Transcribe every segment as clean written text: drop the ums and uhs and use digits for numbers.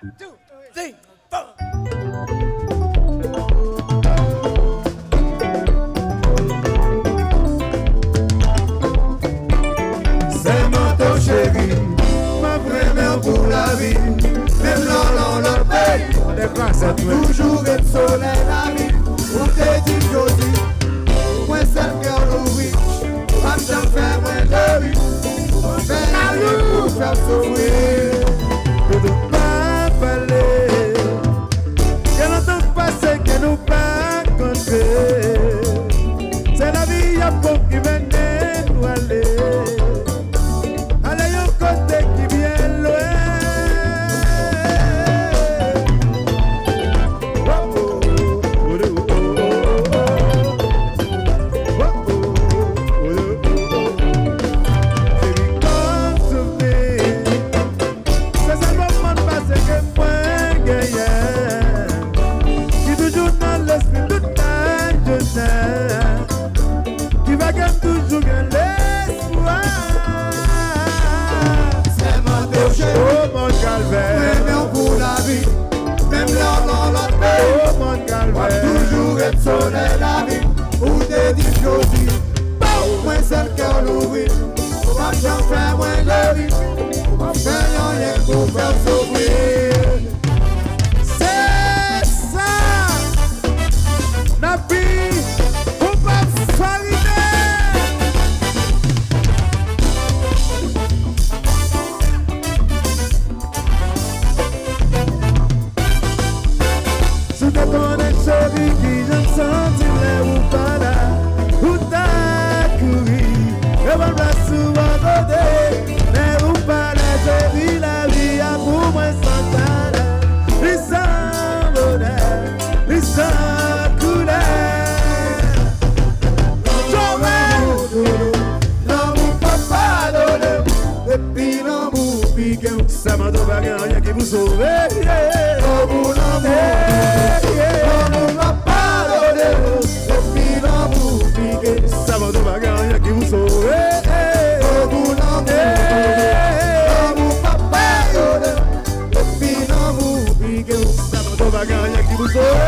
2, 3, 4. C'est mon chéri, ma première pour la vie. Même dans le pays, c'est toujours être soleil la vie. Où t'es dit aujourd'hui, moi c'est le cœur l'ouvri. Pas de faire moins de vie. Faire la vie pour faire sourire. Que de pas parler. Que l'entend passer, que nous pas rencontrer. C'est la vie, y'a pour qui venait nous aller. Allez, y'a un côté qui vient loin. Qui va gagner toujours l'espoir. C'est mon péché, oh mon calvaire. Même pour la vie, même dans l'autre pays. Oh mon calvaire, toujours être soleil la vie. Où t'es dit aujourd'hui, moi c'est le cœur l'ouvri. Pas j'en faire moins de vie. Pas faire rien pour faire s'ouvrir. C'est ça, Nabi. Chérie qui je me sentirais ou pas là, où t'as couru, et voilà souvent côté, mais où pas là, chérie, la vie a pour moi sans talent, les sans bonheur, les sans couleur. L'amour pas donné, et puis l'amour piqué, ça m'a donné rien qui vous sauve. L'amour, ça va de bagarre qui vous sauve. Oh, vous n'entendez, vous papa, et puis non, vous piquez. Ça va de bagarre qui vous sauve.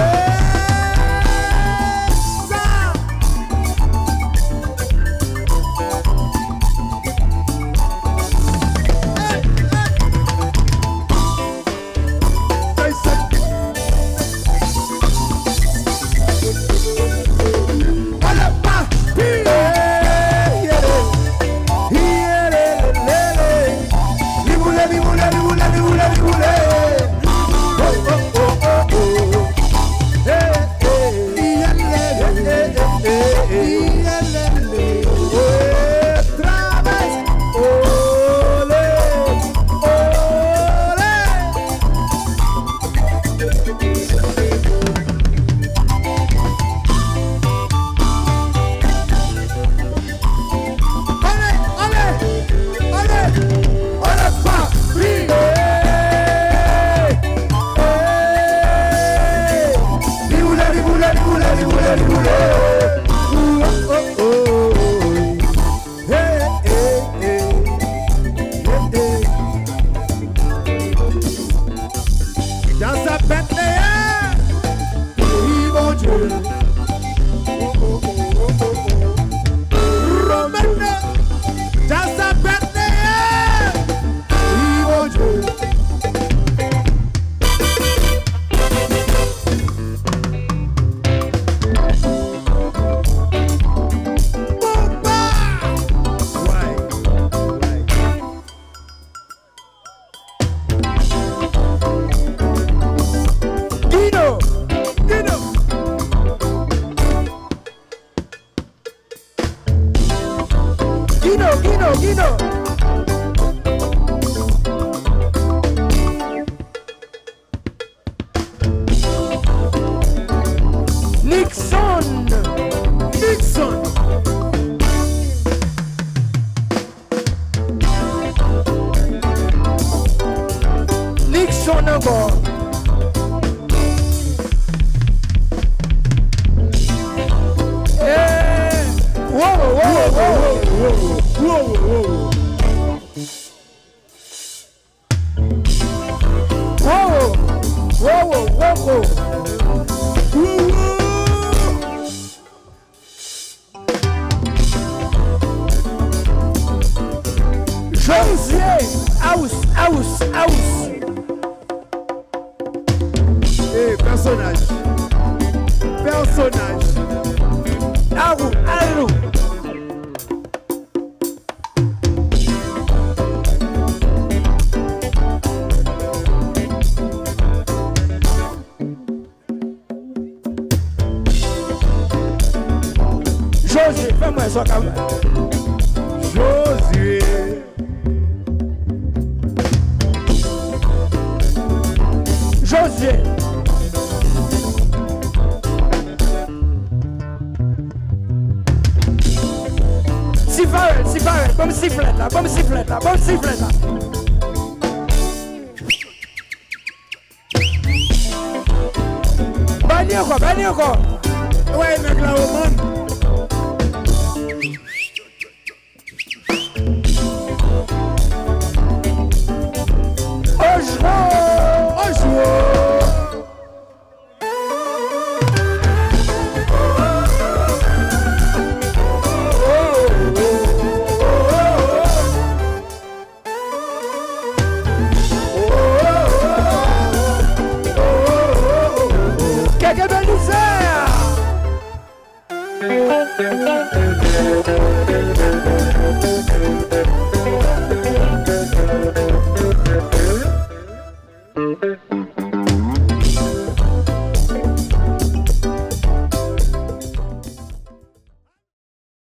Whoa! micro. Josué, house. Eh, personnage. Arou. Josué, fais-moi ça comme Josué. Josué. Sifflet, comme sifflet là. Banni encore. Ouais, mec là, au monde.